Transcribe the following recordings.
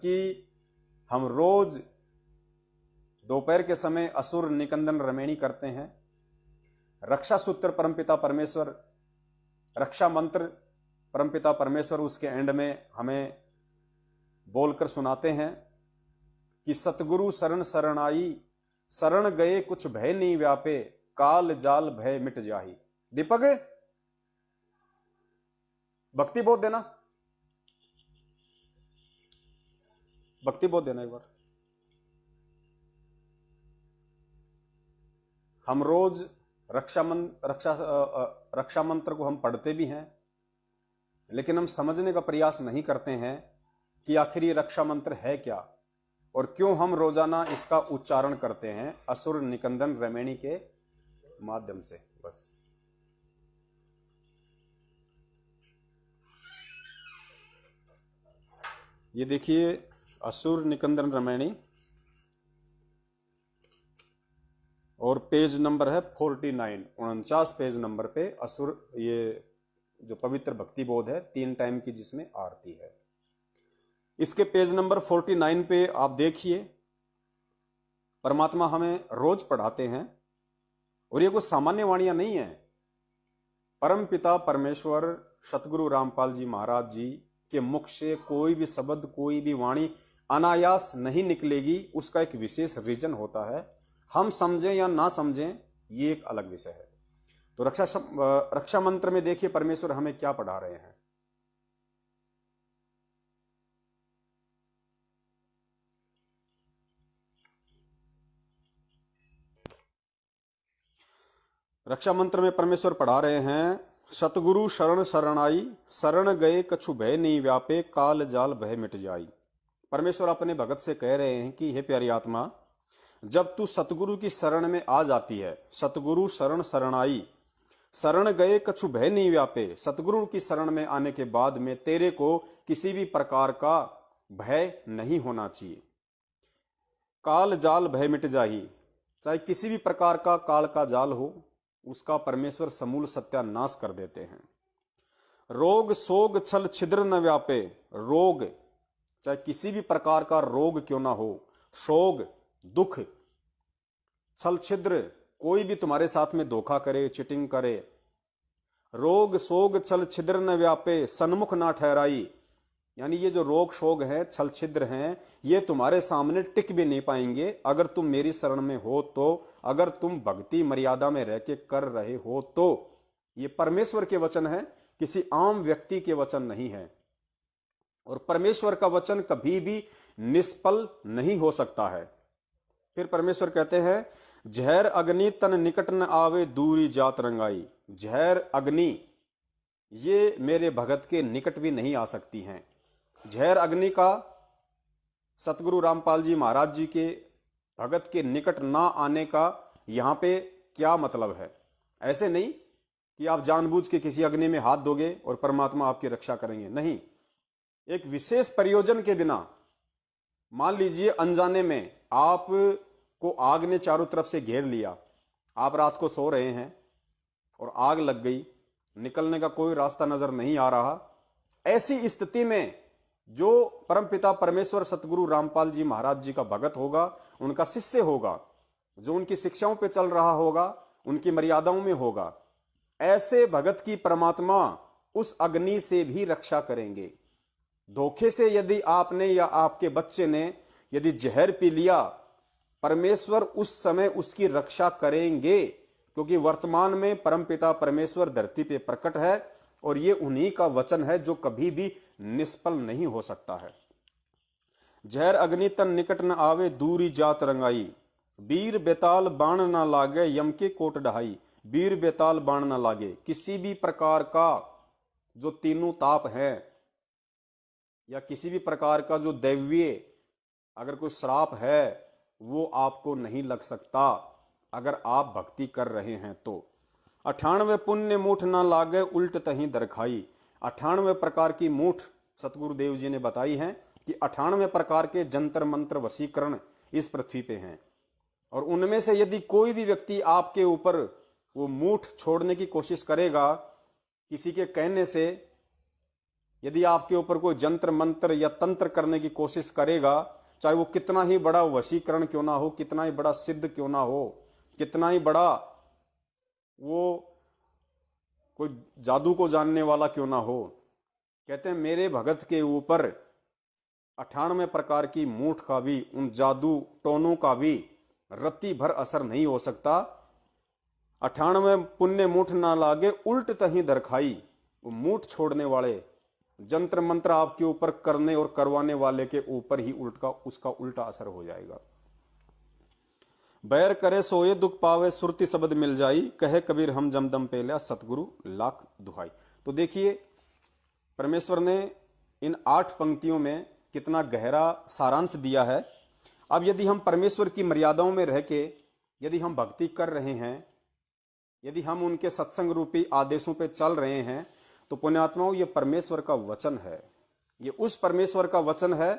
जबकि हम रोज दोपहर के समय असुर निकंदन रमेणी करते हैं। रक्षा सूत्र परमपिता परमेश्वर, रक्षा मंत्र परमपिता परमेश्वर उसके एंड में हमें बोलकर सुनाते हैं कि सतगुरु शरण शरणाई, शरण गए कुछ भय नहीं व्यापे, काल जाल भय मिट जाही। दीपक भक्ति बोध देना, भक्ति बोध देना एक बार। हम रोज रक्षा मंत्र को हम पढ़ते भी हैं, लेकिन हम समझने का प्रयास नहीं करते हैं कि आखिर ये रक्षा मंत्र है क्या और क्यों हम रोजाना इसका उच्चारण करते हैं असुर निकंदन रमेणी के माध्यम से। बस ये देखिए असुर निकंदन रमेणी और पेज नंबर है 49, 49 पेज नंबर पे असुर, ये जो पवित्र भक्ति बोध है 3 टाइम की जिसमें आरती है, इसके पेज नंबर 49 पे आप देखिए परमात्मा हमें रोज पढ़ाते हैं और ये कुछ सामान्य वाणियां नहीं है। परम पिता परमेश्वर सतगुरु रामपाल जी महाराज जी के मुख से कोई भी शब्द, कोई भी वाणी अनायास नहीं निकलेगी, उसका एक विशेष रीजन होता है। हम समझें या ना समझें ये एक अलग विषय है। तो रक्षा मंत्र में देखिए परमेश्वर हमें क्या पढ़ा रहे हैं। रक्षा मंत्र में परमेश्वर पढ़ा रहे हैं, सतगुरु शरण शरणाई, शरण गए कछु भय नहीं व्यापे, काल जाल भय मिट जाई। परमेश्वर अपने भगत से कह रहे हैं कि हे प्यारी आत्मा, जब तू सतगुरु की शरण में आ जाती है, सतगुरु शरण शरणाई, शरण गए कछु भय नहीं व्यापे, सतगुरु की शरण में आने के बाद में तेरे को किसी भी प्रकार का भय नहीं होना चाहिए। काल जाल भय मिट जाही, चाहे किसी भी प्रकार का काल का जाल हो, उसका परमेश्वर समूल सत्यानाश कर देते हैं। रोग सोग छल छिद्र न व्यापे, रोग चाहे किसी भी प्रकार का रोग क्यों ना हो, शोग दुख, छल छिद्र कोई भी तुम्हारे साथ में धोखा करे, चिटिंग करे, रोग सोग छल छिद्र न व्यापे, सन्मुख ना ठहराई, यानी ये जो रोग शोग हैं, छल छिद्र हैं, ये तुम्हारे सामने टिक भी नहीं पाएंगे अगर तुम मेरी शरण में हो तो, अगर तुम भक्ति मर्यादा में रह के कर रहे हो तो। ये परमेश्वर के वचन है, किसी आम व्यक्ति के वचन नहीं है। और परमेश्वर का वचन कभी भी निष्फल नहीं हो सकता है। फिर परमेश्वर कहते हैं, जहर अग्नि तन निकट न आवे, दूरी जात रंगाई। जहर अग्नि ये मेरे भगत के निकट भी नहीं आ सकती हैं। जहर अग्नि का सतगुरु रामपाल जी महाराज जी के भगत के निकट ना आने का यहां पे क्या मतलब है? ऐसे नहीं कि आप जानबूझ के किसी अग्नि में हाथ दोगे और परमात्मा आपकी रक्षा करेंगे, नहीं। एक विशेष प्रयोजन के बिना, मान लीजिए अनजाने में आप को आग ने चारों तरफ से घेर लिया, आप रात को सो रहे हैं और आग लग गई, निकलने का कोई रास्ता नजर नहीं आ रहा। ऐसी स्थिति में जो परमपिता परमेश्वर सतगुरु रामपाल जी महाराज जी का भगत होगा, उनका शिष्य होगा, जो उनकी शिक्षाओं पे चल रहा होगा, उनकी मर्यादाओं में होगा, ऐसे भगत की परमात्मा उस अग्नि से भी रक्षा करेंगे। धोखे से यदि आपने या आपके बच्चे ने यदि जहर पी लिया, परमेश्वर उस समय उसकी रक्षा करेंगे, क्योंकि वर्तमान में परमपिता परमेश्वर धरती पे प्रकट है और ये उन्हीं का वचन है जो कभी भी निष्फल नहीं हो सकता है। जहर अग्नि तन निकट न आवे, दूरी जात रंगाई, वीर बेताल बाण न लागे, यम के कोट ढहाई। वीर बेताल बाण न लागे, किसी भी प्रकार का जो तीनों ताप है या किसी भी प्रकार का जो दैवीय अगर कोई श्राप है वो आपको नहीं लग सकता अगर आप भक्ति कर रहे हैं तो। 98 पुण्य मूठ ना लागे, उल्ट तही दरखाई। 98 प्रकार की मूठ सतगुरुदेव जी ने बताई है कि 98 प्रकार के जंतर मंत्र वशीकरण इस पृथ्वी पे हैं, और उनमें से यदि कोई भी व्यक्ति आपके ऊपर वो मूठ छोड़ने की कोशिश करेगा किसी के कहने से, यदि आपके ऊपर कोई जंत्र मंत्र या तंत्र करने की कोशिश करेगा, चाहे वो कितना ही बड़ा वशीकरण क्यों ना हो, कितना ही बड़ा सिद्ध क्यों ना हो, कितना ही बड़ा वो कोई जादू को जानने वाला क्यों ना हो, कहते हैं मेरे भगत के ऊपर 98 प्रकार की मूठ का भी, उन जादू टोनों का भी रत्ती भर असर नहीं हो सकता। 98 पुण्य मूठ ना लागे उल्ट तही दरखाई। वो मूठ छोड़ने वाले जंत्र मंत्र आपके ऊपर करने और करवाने वाले के ऊपर ही उसका उल्टा असर हो जाएगा। बैर करे सोए दुख पावे सुरती शब्द मिल जाई, कहे कबीर हम जमदम पे लिया सतगुरु लाख दुहाई। तो देखिए परमेश्वर ने इन 8 पंक्तियों में कितना गहरा सारांश दिया है। अब यदि हम परमेश्वर की मर्यादाओं में रह के यदि हम भक्ति कर रहे हैं, यदि हम उनके सत्संग रूपी आदेशों पे चल रहे हैं, तो पुण्यात्माओं ये परमेश्वर का वचन है। ये उस परमेश्वर का वचन है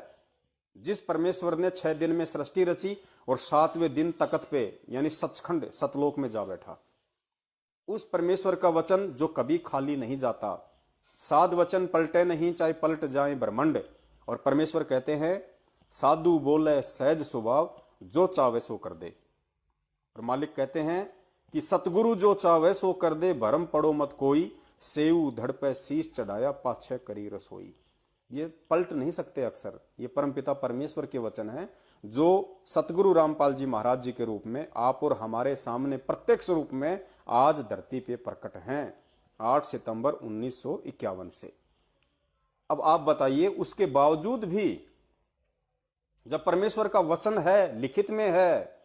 जिस परमेश्वर ने 6 दिन में सृष्टि रची और 7वें दिन तकत पे यानी सचखंड सतलोक में जा बैठा। उस परमेश्वर का वचन जो कभी खाली नहीं जाता। साध वचन पलटे नहीं, चाहे पलट जाए ब्रह्मंड। और परमेश्वर कहते हैं साधु बोले सहज स्वभाव, जो चावे सो कर दे। और मालिक कहते हैं कि सतगुरु जो चावे सो कर दे, भरम पड़ो मत कोई, सेऊ धड़ पे शीश चढ़ाया पाछे करी रसोई। ये पलट नहीं सकते अक्सर। ये परमपिता परमेश्वर के वचन हैं जो सतगुरु रामपाल जी महाराज जी के रूप में आप और हमारे सामने प्रत्यक्ष रूप में आज धरती पे प्रकट हैं 8 सितंबर 1951 से। अब आप बताइए, उसके बावजूद भी जब परमेश्वर का वचन है, लिखित में है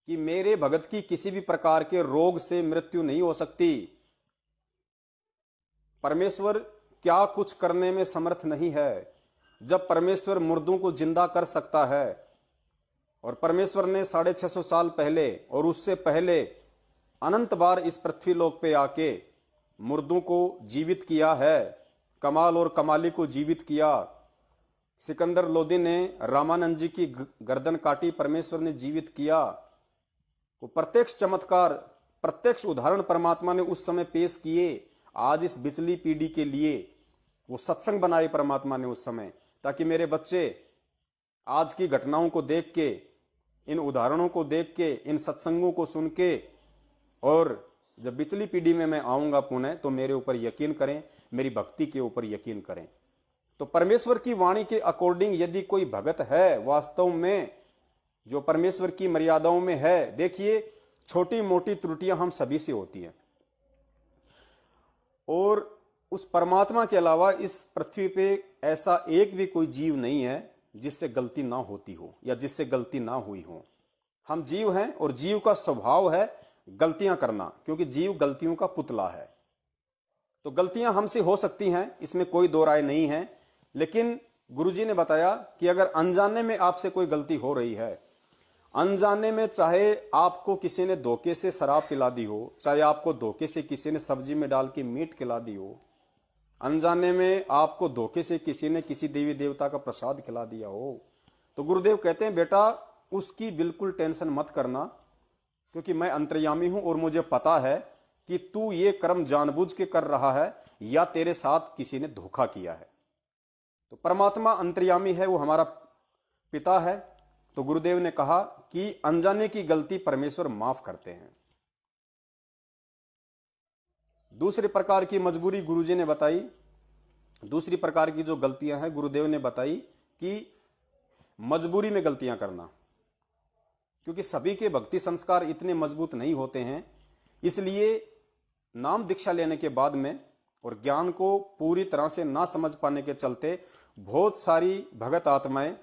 कि मेरे भगत की किसी भी प्रकार के रोग से मृत्यु नहीं हो सकती, परमेश्वर क्या कुछ करने में समर्थ नहीं है, जब परमेश्वर मुर्दों को जिंदा कर सकता है, और परमेश्वर ने 650 साल पहले और उससे पहले अनंत बार इस पृथ्वी लोक पे आके मुर्दों को जीवित किया है, कमाल और कमाली को जीवित किया। सिकंदर लोदी ने रामानंद जी की गर्दन काटी, परमेश्वर ने जीवित किया। वो प्रत्यक्ष चमत्कार, प्रत्यक्ष उदाहरण परमात्मा ने उस समय पेश किए। आज इस बिचली पीढ़ी के लिए वो सत्संग बनाए परमात्मा ने उस समय, ताकि मेरे बच्चे आज की घटनाओं को देख के, इन उदाहरणों को देख के, इन सत्संगों को सुन के, और जब बिचली पीढ़ी में मैं आऊंगा पुनः, तो मेरे ऊपर यकीन करें, मेरी भक्ति के ऊपर यकीन करें। तो परमेश्वर की वाणी के अकॉर्डिंग यदि कोई भगत है वास्तव में जो परमेश्वर की मर्यादाओं में है, देखिए छोटी मोटी त्रुटियां हम सभी से होती हैं, और उस परमात्मा के अलावा इस पृथ्वी पे ऐसा एक भी कोई जीव नहीं है जिससे गलती ना होती हो या जिससे गलती ना हुई हो। हम जीव हैं और जीव का स्वभाव है गलतियां करना, क्योंकि जीव गलतियों का पुतला है। तो गलतियां हमसे हो सकती हैं, इसमें कोई दो राय नहीं है। लेकिन गुरुजी ने बताया कि अगर अनजाने में आपसे कोई गलती हो रही है, अनजाने में चाहे आपको किसी ने धोखे से शराब पिला दी हो, चाहे आपको धोखे से किसी ने सब्जी में डाल के मीट खिला दी हो, अनजाने में आपको धोखे से किसी ने किसी देवी देवता का प्रसाद खिला दिया हो, तो गुरुदेव कहते हैं बेटा उसकी बिल्कुल टेंशन मत करना, क्योंकि मैं अंतर्यामी हूं और मुझे पता है कि तू ये कर्म जानबूझ के कर रहा है या तेरे साथ किसी ने धोखा किया है। तो परमात्मा अंतर्यामी है, वो हमारा पिता है। तो गुरुदेव ने कहा कि अनजाने की गलती परमेश्वर माफ करते हैं। दूसरे प्रकार की मजबूरी गुरुजी ने बताई, दूसरी प्रकार की जो गलतियां हैं गुरुदेव ने बताई कि मजबूरी में गलतियां करना, क्योंकि सभी के भक्ति संस्कार इतने मजबूत नहीं होते हैं। इसलिए नाम दीक्षा लेने के बाद में और ज्ञान को पूरी तरह से ना समझ पाने के चलते बहुत सारी भगत आत्माएं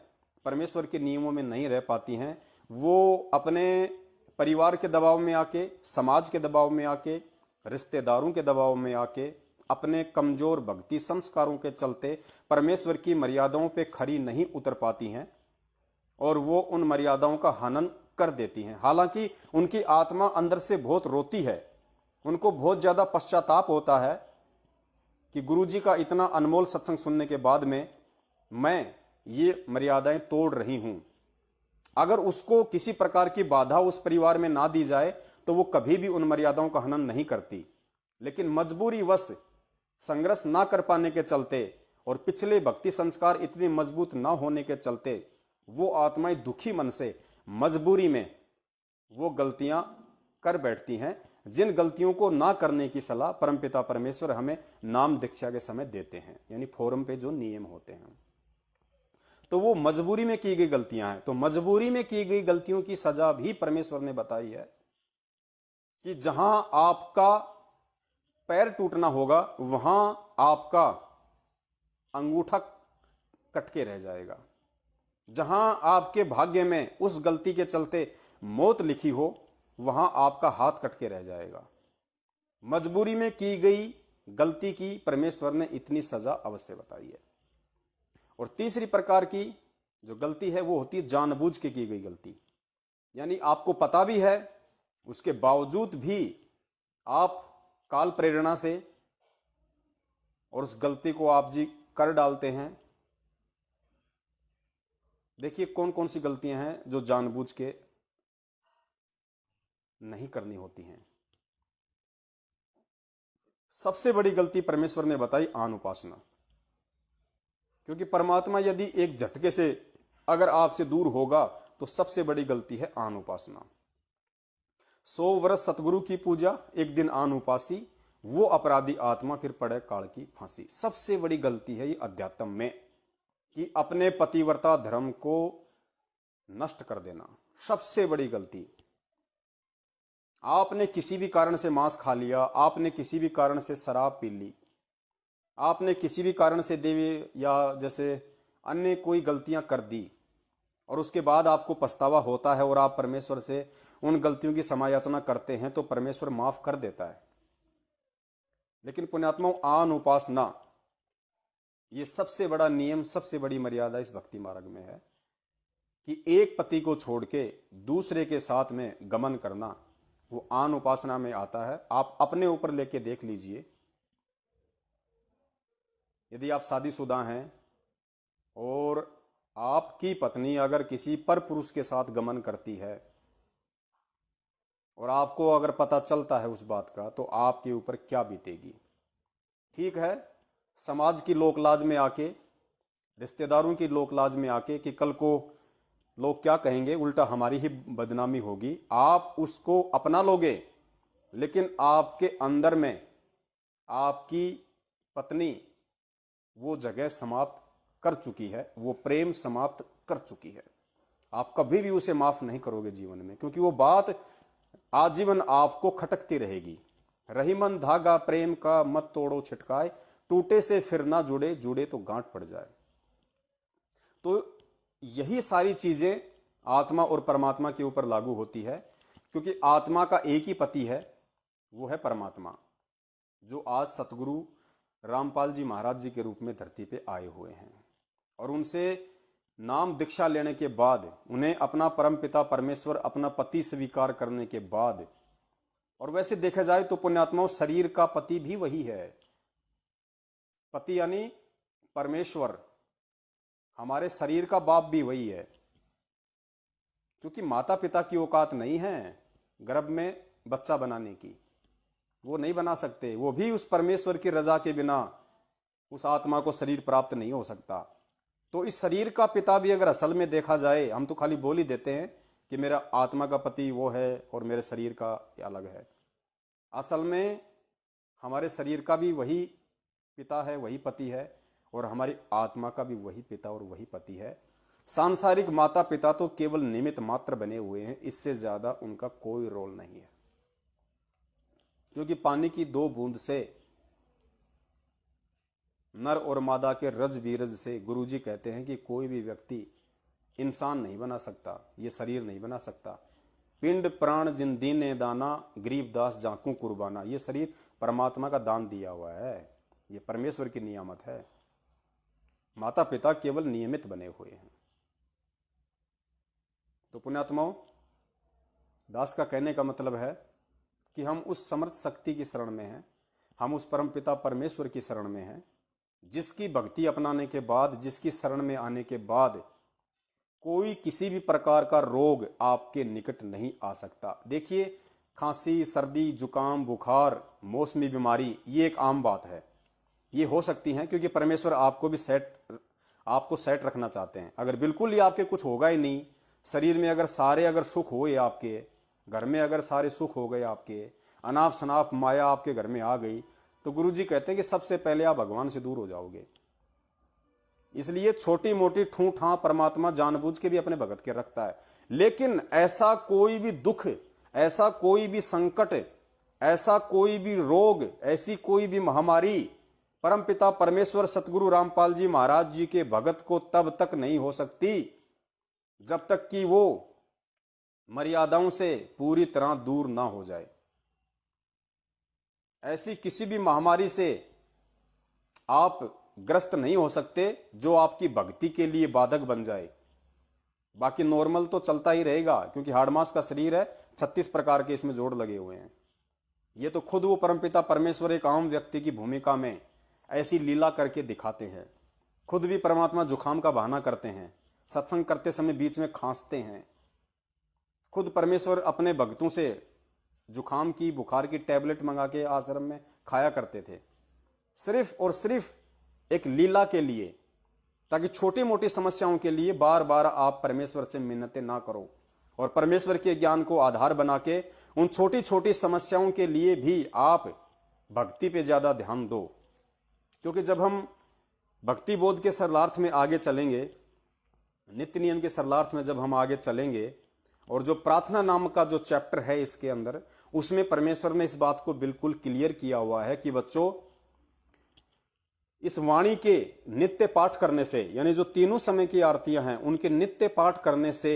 परमेश्वर के नियमों में नहीं रह पाती हैं। वो अपने परिवार के दबाव में आके, समाज के दबाव में आके, रिश्तेदारों के दबाव में आके, अपने कमजोर भक्ति संस्कारों के चलते परमेश्वर की मर्यादाओं पे खरी नहीं उतर पाती हैं और वो उन मर्यादाओं का हनन कर देती हैं। हालांकि उनकी आत्मा अंदर से बहुत रोती है, उनको बहुत ज्यादा पश्चाताप होता है कि गुरुजी का इतना अनमोल सत्संग सुनने के बाद में मैं ये मर्यादाएं तोड़ रही हूं। अगर उसको किसी प्रकार की बाधा उस परिवार में ना दी जाए तो वो कभी भी उन मर्यादाओं का हनन नहीं करती। लेकिन मजबूरी वश संघर्ष ना कर पाने के चलते और पिछले भक्ति संस्कार इतने मजबूत ना होने के चलते वो आत्माएं दुखी मन से मजबूरी में वो गलतियां कर बैठती हैं, जिन गलतियों को ना करने की सलाह परमपिता परमेश्वर हमें नाम दीक्षा के समय देते हैं, यानी फोरम पे जो नियम होते हैं। तो वो मजबूरी में की गई गलतियां हैं। तो मजबूरी में की गई गलतियों की सजा भी परमेश्वर ने बताई है कि जहां आपका पैर टूटना होगा वहां आपका अंगूठा कट के रह जाएगा। जहां आपके भाग्य में उस गलती के चलते मौत लिखी हो वहां आपका हाथ कट के रह जाएगा। मजबूरी में की गई गलती की परमेश्वर ने इतनी सजा अवश्य बताई है। और तीसरी प्रकार की जो गलती है वो होती है जानबूझ के की गई गलती, यानी आपको पता भी है उसके बावजूद भी आप काल प्रेरणा से और उस गलती को आप जी कर डालते हैं। देखिए कौन कौन सी गलतियां हैं जो जानबूझ के नहीं करनी होती हैं। सबसे बड़ी गलती परमेश्वर ने बताई आन उपासना, क्योंकि परमात्मा यदि एक झटके से अगर आपसे दूर होगा तो सबसे बड़ी गलती है आन उपासना। 100 वर्ष सतगुरु की पूजा, एक दिन आन उपासी, वो अपराधी आत्मा फिर पड़े काल की फांसी। सबसे बड़ी गलती है ये अध्यात्म में कि अपने पतिव्रता धर्म को नष्ट कर देना, सबसे बड़ी गलती। आपने किसी भी कारण से मांस खा लिया, आपने किसी भी कारण से शराब पी ली, आपने किसी भी कारण से देवी या जैसे अन्य कोई गलतियां कर दी और उसके बाद आपको पछतावा होता है और आप परमेश्वर से उन गलतियों की समायाचना करते हैं तो परमेश्वर माफ कर देता है। लेकिन पुण्यात्माओं आन उपासना ये सबसे बड़ा नियम, सबसे बड़ी मर्यादा इस भक्ति मार्ग में है कि एक पति को छोड़ के दूसरे के साथ में गमन करना, वो आन उपासना में आता है। आप अपने ऊपर लेके देख लीजिए, यदि आप शादीशुदा हैं और आपकी पत्नी अगर किसी पर पुरुष के साथ गमन करती है और आपको अगर पता चलता है उस बात का, तो आपके ऊपर क्या बीतेगी। ठीक है, समाज की लोकलाज में आके, रिश्तेदारों की लोकलाज में आके कि कल को लोग क्या कहेंगे, उल्टा हमारी ही बदनामी होगी, आप उसको अपना लोगे, लेकिन आपके अंदर में आपकी पत्नी वो जगह समाप्त कर चुकी है, वो प्रेम समाप्त कर चुकी है। आप कभी भी उसे माफ नहीं करोगे जीवन में, क्योंकि वो बात आजीवन आपको खटकती रहेगी। रही मन धागा प्रेम का मत तोड़ो छिटकाए, टूटे से फिर ना जुड़े, जुड़े तो गांठ पड़ जाए। तो यही सारी चीजें आत्मा और परमात्मा के ऊपर लागू होती है, क्योंकि आत्मा का एक ही पति है, वो है परमात्मा, जो आज सतगुरु रामपाल जी महाराज जी के रूप में धरती पे आए हुए हैं। और उनसे नाम दीक्षा लेने के बाद, उन्हें अपना परम पिता परमेश्वर अपना पति स्वीकार करने के बाद, और वैसे देखा जाए तो पुण्यात्माओं शरीर का पति भी वही है। पति यानी परमेश्वर, हमारे शरीर का बाप भी वही है, क्योंकि माता पिता की औकात नहीं है गर्भ में बच्चा बनाने की, वो नहीं बना सकते। वो भी उस परमेश्वर की रजा के बिना उस आत्मा को शरीर प्राप्त नहीं हो सकता। तो इस शरीर का पिता भी अगर असल में देखा जाए, हम तो खाली बोल ही देते हैं कि मेरा आत्मा का पति वो है और मेरे शरीर का अलग है। असल में हमारे शरीर का भी वही पिता है, वही पति है, और हमारी आत्मा का भी वही पिता और वही पति है। सांसारिक माता पिता तो केवल निमित्त मात्र बने हुए हैं, इससे ज्यादा उनका कोई रोल नहीं है। क्योंकि पानी की 2 बूंद से, नर और मादा के रज बीरज से गुरुजी कहते हैं कि कोई भी व्यक्ति इंसान नहीं बना सकता, ये शरीर नहीं बना सकता। पिंड प्राण जिन दीने दाना, गरीबदास जाकू कुर्बाना, ये शरीर परमात्मा का दान दिया हुआ है, ये परमेश्वर की नियामत है। माता पिता केवल नियमित बने हुए हैं। तो पुण्यात्माओं, दास का कहने का मतलब है कि हम उस समर्थ शक्ति की शरण में हैं, हम उस परम पिता परमेश्वर की शरण में हैं, जिसकी भक्ति अपनाने के बाद, जिसकी शरण में आने के बाद कोई किसी भी प्रकार का रोग आपके निकट नहीं आ सकता। देखिए, खांसी, सर्दी, जुकाम, बुखार, मौसमी बीमारी, ये एक आम बात है। ये हो सकती हैं, क्योंकि परमेश्वर आपको सेट रखना चाहते हैं। अगर बिल्कुल ही आपके कुछ होगा ही नहीं, शरीर में अगर सुख हो, आपके घर में अगर सारे सुख हो गए, आपके अनाप शनाप माया आपके घर में आ गई, तो गुरु जी कहते हैं कि सबसे पहले आप भगवान से दूर हो जाओगे। इसलिए छोटी मोटी ठूं ठां परमात्मा जानबूझ के भी अपने भगत के रखता है। लेकिन ऐसा कोई भी दुख, ऐसा कोई भी संकट, ऐसा कोई भी रोग, ऐसी कोई भी महामारी परमपिता परमेश्वर सतगुरु रामपाल जी महाराज जी के भगत को तब तक नहीं हो सकती जब तक कि वो मर्यादाओं से पूरी तरह दूर ना हो जाए। ऐसी किसी भी महामारी से आप ग्रस्त नहीं हो सकते जो आपकी भक्ति के लिए बाधक बन जाए। बाकी नॉर्मल तो चलता ही रहेगा, क्योंकि हाड़ मास का शरीर है, 36 प्रकार के इसमें जोड़ लगे हुए हैं। ये तो खुद वो परमपिता परमेश्वर एक आम व्यक्ति की भूमिका में ऐसी लीला करके दिखाते हैं। खुद भी परमात्मा जुखाम का बहाना करते हैं, सत्संग करते समय बीच में खांसते हैं। खुद परमेश्वर अपने भक्तों से जुखाम की, बुखार की टैबलेट मंगा के आश्रम में खाया करते थे, सिर्फ और सिर्फ एक लीला के लिए, ताकि छोटी मोटी समस्याओं के लिए बार बार आप परमेश्वर से मिन्नतें ना करो और परमेश्वर के ज्ञान को आधार बना के उन छोटी छोटी समस्याओं के लिए भी आप भक्ति पे ज्यादा ध्यान दो। क्योंकि जब हम भक्ति बोध के सरलार्थ में आगे चलेंगे, नित्य नियम के सरलार्थ में जब हम आगे चलेंगे, और जो प्रार्थना नाम का जो चैप्टर है इसके अंदर, उसमें परमेश्वर ने इस बात को बिल्कुल क्लियर किया हुआ है कि बच्चों, इस वाणी के नित्य पाठ करने से, यानी जो तीनों समय की आरतियां हैं उनके नित्य पाठ करने से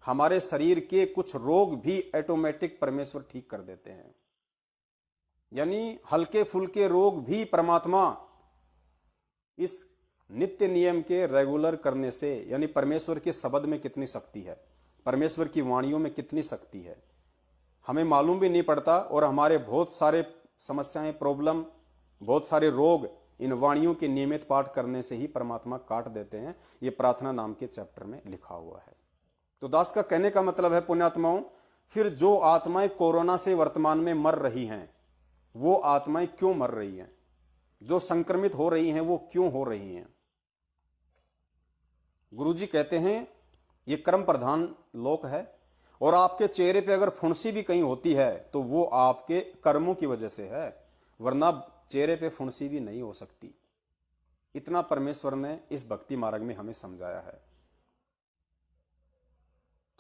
हमारे शरीर के कुछ रोग भी ऑटोमेटिक परमेश्वर ठीक कर देते हैं। यानी हल्के फुल्के रोग भी परमात्मा इस नित्य नियम के रेगुलर करने से, यानी परमेश्वर के शब्द में कितनी शक्ति है, परमेश्वर की वाणियों में कितनी शक्ति है, हमें मालूम भी नहीं पड़ता। और हमारे बहुत सारे समस्याएं, प्रॉब्लम, बहुत सारे रोग इन वाणियों के नियमित पाठ करने से ही परमात्मा काट देते हैं। ये प्रार्थना नाम के चैप्टर में लिखा हुआ है। तो दास का कहने का मतलब है, पुण्यात्माओं, फिर जो आत्माएं कोरोना से वर्तमान में मर रही हैं, वो आत्माएं क्यों मर रही हैं? जो संक्रमित हो रही हैं वो क्यों हो रही हैं? गुरुजी कहते हैं ये कर्म प्रधान लोक है, और आपके चेहरे पे अगर फुंसी भी कहीं होती है तो वो आपके कर्मों की वजह से है, वरना चेहरे पे फुंसी भी नहीं हो सकती। इतना परमेश्वर ने इस भक्ति मार्ग में हमें समझाया है।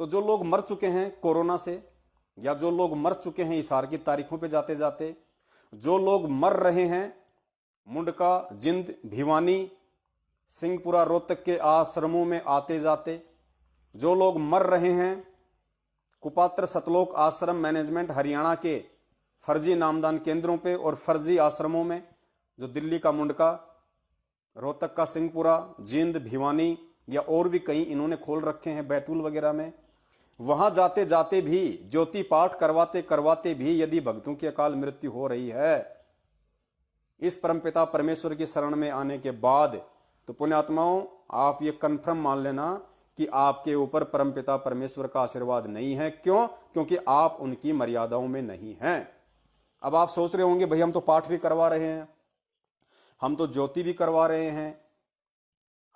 तो जो लोग मर चुके हैं कोरोना से, या जो लोग मर चुके हैं इशार की तारीखों पे जाते जाते, जो लोग मर रहे हैं मुंडका, जिंद, भिवानी, सिंहपुरा, रोहतक के आश्रमों में आते जाते, जो लोग मर रहे हैं कुपात्र सतलोक आश्रम मैनेजमेंट हरियाणा के फर्जी नामदान केंद्रों पे और फर्जी आश्रमों में, जो दिल्ली का मुंडका, रोहतक का सिंहपुरा, जिंद, भिवानी या और भी कई इन्होंने खोल रखे हैं, बैतूल वगैरह में, वहां जाते जाते भी, ज्योति पाठ करवाते करवाते भी यदि भक्तों की अकाल मृत्यु हो रही है इस परमपिता परमेश्वर की शरण में आने के बाद, तो पुण्यात्माओं आप ये कन्फर्म मान लेना कि आपके ऊपर परमपिता परमेश्वर का आशीर्वाद नहीं है। क्यों? क्योंकि आप उनकी मर्यादाओं में नहीं हैं। अब आप सोच रहे होंगे, भाई हम तो पाठ भी करवा रहे हैं, हम तो ज्योति भी करवा रहे हैं,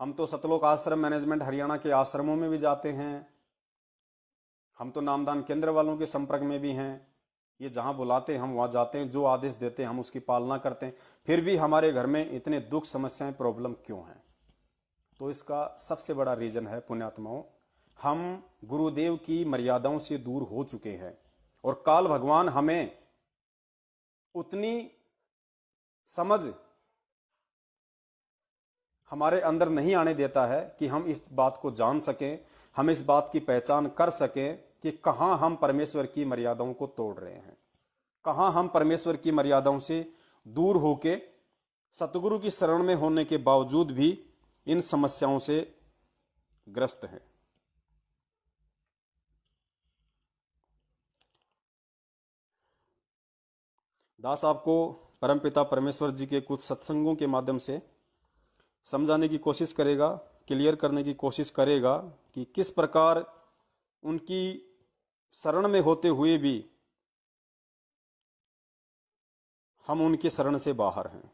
हम तो सतलोक आश्रम मैनेजमेंट हरियाणा के आश्रमों में भी जाते हैं, हम तो नामदान केंद्र वालों के संपर्क में भी हैं, ये जहां बुलाते हैं हम वहां जाते हैं, जो आदेश देते हैं हम उसकी पालना करते हैं, फिर भी हमारे घर में इतने दुख, समस्याएं, प्रॉब्लम क्यों हैं? तो इसका सबसे बड़ा रीजन है पुण्यात्माओं, हम गुरुदेव की मर्यादाओं से दूर हो चुके हैं, और काल भगवान हमें उतनी समझ हमारे अंदर नहीं आने देता है कि हम इस बात को जान सकें, हम इस बात की पहचान कर सकें कि कहां हम परमेश्वर की मर्यादाओं को तोड़ रहे हैं, कहां हम परमेश्वर की मर्यादाओं से दूर होके सतगुरु की शरण में होने के बावजूद भी इन समस्याओं से ग्रस्त हैं। दास आपको परमपिता परमेश्वर जी के कुछ सत्संगों के माध्यम से समझाने की कोशिश करेगा, क्लियर करने की कोशिश करेगा कि किस प्रकार उनकी शरण में होते हुए भी हम उनकी शरण से बाहर हैं।